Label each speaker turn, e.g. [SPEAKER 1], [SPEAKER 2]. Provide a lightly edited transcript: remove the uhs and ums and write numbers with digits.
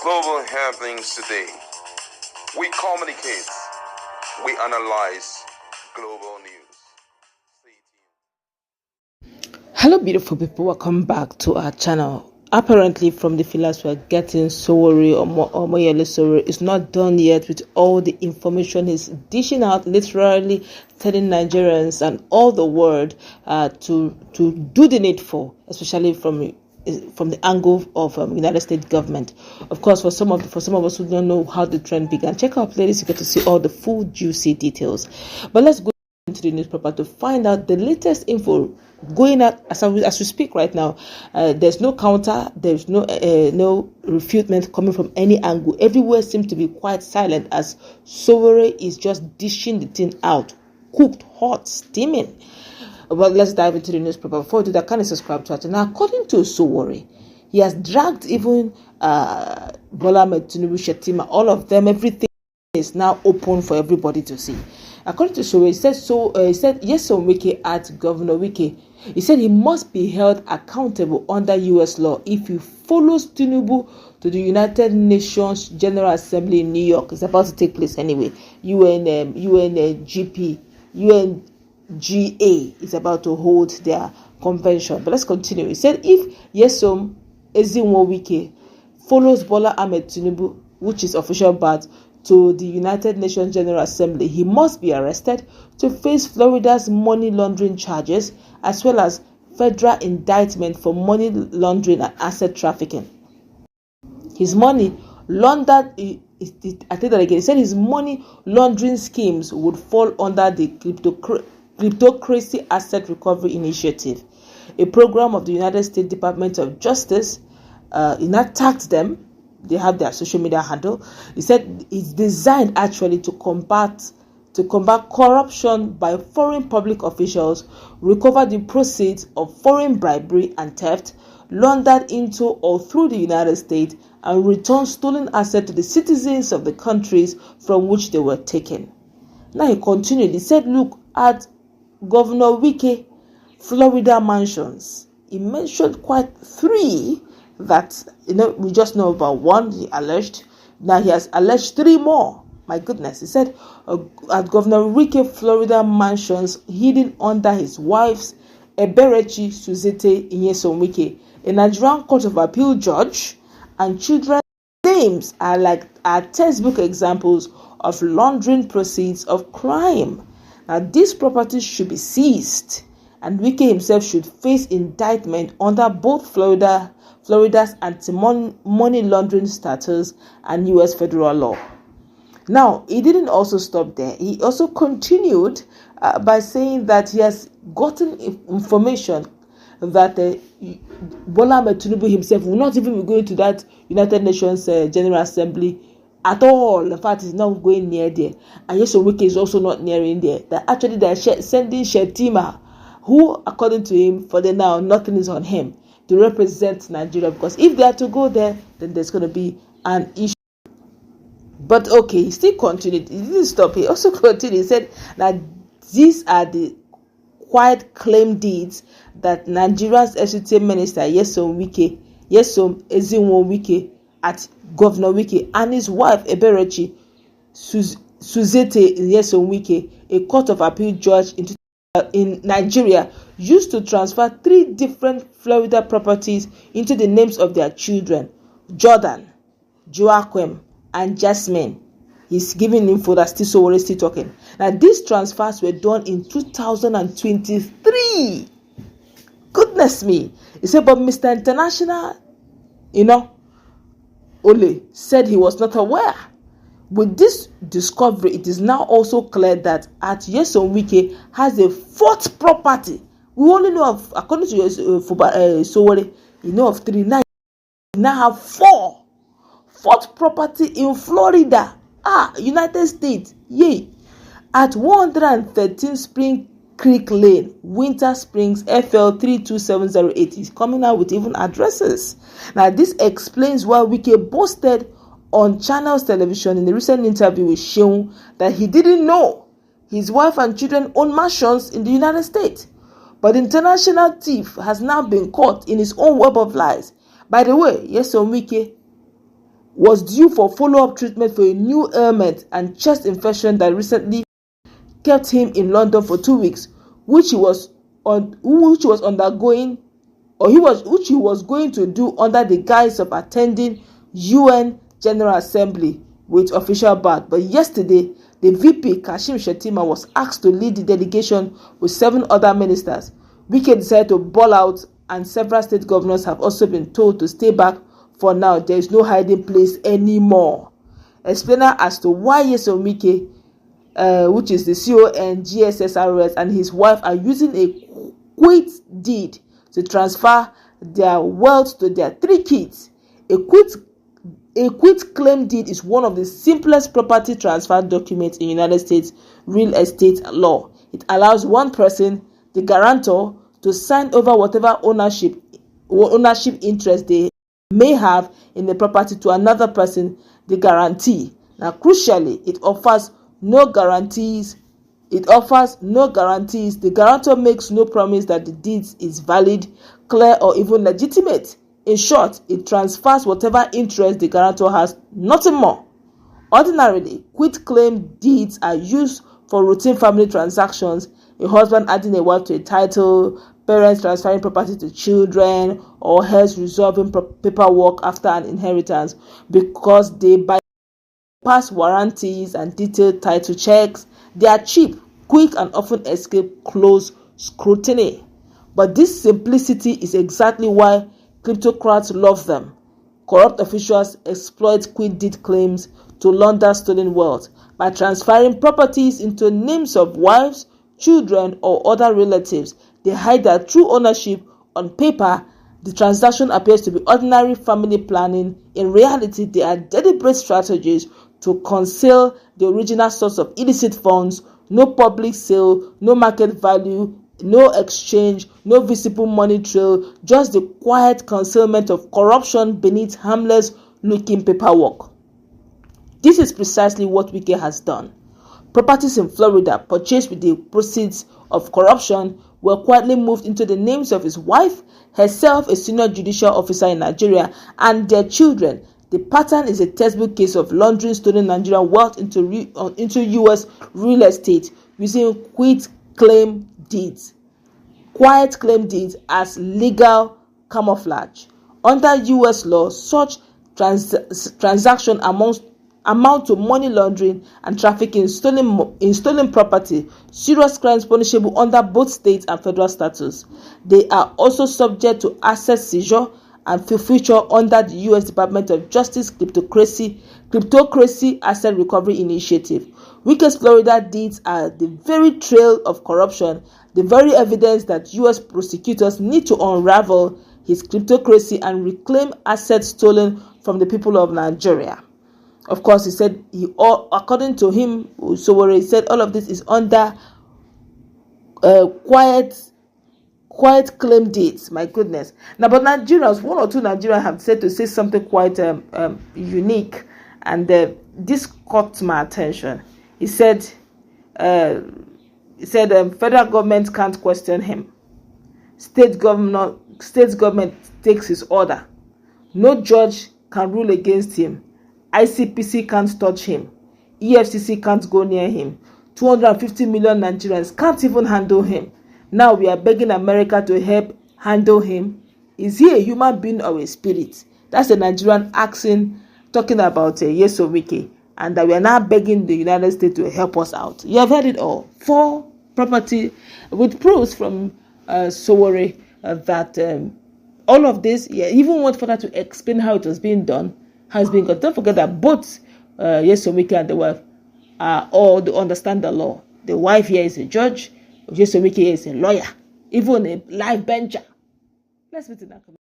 [SPEAKER 1] Global happenings today. We communicate. We analyze global news. Stay tuned.
[SPEAKER 2] Hello, beautiful people. Welcome back to our channel. Apparently, from the feelers we're getting, Sowore or Moyele Sowore is not done yet with all the information he's dishing out, literally telling Nigerians and all the world to do the needful, especially from the angle of United States government. Of course, for some of us who don't know how the trend began, check out playlists. You get to see all the full juicy details. But let's go into the newspaper to find out the latest info going out as we speak right now. There's no counter, there's no refutement coming from any angle. Everywhere seems to be quite silent as Sowore is just dishing the thing out, cooked, hot, steaming. Well, let's dive into the newspaper. Before we do that, can you subscribe to it? Now, according to Sowore, he has dragged even Bola Ahmed Tinubu, Shetima, all of them. Everything is now open for everybody to see. According to Sowore, he said Nyesom Wike at Governor Wike. He said he must be held accountable under U.S. law if he follows Tinubu to the United Nations General Assembly in New York. It's about to take place anyway. UNGA is about to hold their convention. But let's continue. He said if Nyesom Wike follows Bola Ahmed Tinubu, which is official bat, to the United Nations General Assembly, he must be arrested to face Florida's money laundering charges as well as federal indictment for money laundering and asset trafficking. His money laundered, I take that again, he said his money laundering schemes would fall under the Cryptocurrency Asset Recovery Initiative, a program of the United States Department of Justice. He not tagged them. They have their social media handle. He said it's designed actually to combat corruption by foreign public officials, recover the proceeds of foreign bribery and theft laundered into or through the United States, and return stolen assets to the citizens of the countries from which they were taken. Now he continued. He said, look at Governor Wike, Florida mansions. He mentioned quite three that, we just know about one he alleged. Now he has alleged three more. My goodness. He said at Governor Wike Florida mansions hidden under his wife's Eberechi Suzette Nyesom Wike, a Nigerian Court of Appeal judge, and children's names are textbook examples of laundering proceeds of crime. Now these properties should be seized, and Wike himself should face indictment under both Florida's anti-money laundering statutes and U.S. federal law. Now, he didn't also stop there. He also continued by saying that he has gotten information that Bola Ahmed Tinubu himself will not even be going to that United Nations General Assembly at all. In fact, he's not going near there. And Nyesom Wike is also not nearing there. That actually they're sending Shetima, who, according to him, for the now, nothing is on him, to represent Nigeria, because if they are to go there, then there's going to be an issue. But okay, he still continued. He didn't stop. He also continued. He said that these are the quiet claim deeds that Nigeria's FCT Minister Nyesom Wike at Governor Wike and his wife Eberechi Suzette Nyesom Wike, a Court of Appeal judge in Nigeria, used to transfer three different Florida properties into the names of their children, Jordan, Joaquim, and Jasmine. He's giving info that Sowore is still talking. Now, these transfers were done in 2023. Goodness me. He said, but Mr. International, Ole said he was not aware. With this discovery, it is now also clear that Nyesom Wike has a fourth property. We only know of, according to Sowore, of three. Now have fourth property in Florida, United States. Yay! At 113 Spring Creek Lane, Winter Springs, FL 32708. He's coming out with even addresses. Now, this explains why Wike boasted on Channels Television in a recent interview with Seun that he didn't know his wife and children own mansions in the United States. But the international thief has now been caught in his own web of lies. By the way, Nyesom Wike was due for follow-up treatment for a new ailment and chest infection that recently kept him in London for 2 weeks, which he was undergoing, which he was going to do under the guise of attending UN General Assembly with official badge. But yesterday, the VP Kashim Shettima was asked to lead the delegation with 7 other ministers. Wike decided to ball out, and several state governors have also been told to stay back for now. There is no hiding place anymore. Explainer as to why Nyesom Wike, which is the CONGSSRS, and his wife are using a quit deed to transfer their wealth to their 3 kids. A quit claim deed is one of the simplest property transfer documents in United States real estate law. It allows one person, the guarantor, to sign over whatever ownership interest they may have in the property to another person, the guarantee. Now, crucially, it offers no guarantees. The guarantor makes no promise that the deed is valid, clear, or even legitimate. In short, it transfers whatever interest the guarantor has, nothing more. Ordinarily, quit claim deeds are used for routine family transactions, a husband adding a wife to a title, parents transferring property to children, or heirs resolving paperwork after an inheritance, because they bypass warranties and detailed title checks. They are cheap, quick, and often escape close scrutiny. But this simplicity is exactly why kleptocrats love them. Corrupt officials exploit quit deed claims to launder stolen wealth by transferring properties into names of wives, children, or other relatives. They hide their true ownership. On paper, the transaction appears to be ordinary family planning. In reality, they are deliberate strategies to conceal the original source of illicit funds. No public sale, no market value, no exchange, no visible money trail, just the quiet concealment of corruption beneath harmless-looking paperwork. This is precisely what Wike has done. Properties in Florida purchased with the proceeds of corruption were quietly moved into the names of his wife, herself a senior judicial officer in Nigeria, and their children. The pattern is a textbook case of laundering stolen Nigerian wealth into U.S. real estate using quiet claim deeds as legal camouflage. Under U.S. law, such transaction amount to money laundering and trafficking in stolen property, serious crimes punishable under both state and federal statutes. They are also subject to asset seizure and forfeiture under the U.S. Department of Justice Cryptocracy Asset Recovery Initiative. Wike's Florida deeds are the very trail of corruption, the very evidence that U.S. prosecutors need to unravel his cryptocracy and reclaim assets stolen from the people of Nigeria. Of course, he said, according to him, Sowore, he said all of this is under quiet claim deeds. My goodness. Now, but Nigerians, 1 or 2 Nigerians have said to say something quite unique, and this caught my attention. He said, federal government can't question him. State government takes his order. No judge can rule against him. ICPC can't touch him. EFCC can't go near him. 250 million Nigerians can't even handle him. Now we are begging America to help handle him. Is he a human being or a spirit? That's a Nigerian talking about Nyesom Wike, and that we are now begging the United States to help us out. You have heard it all. 4 property with proofs from Sowore that all of this, even went further to explain how it was being done, has been got. Don't forget that both Nyesom Wike and the wife are all to understand the law. The wife here is a judge, Nyesom Wike here is a lawyer, even a life bencher. Let's meet in that comment.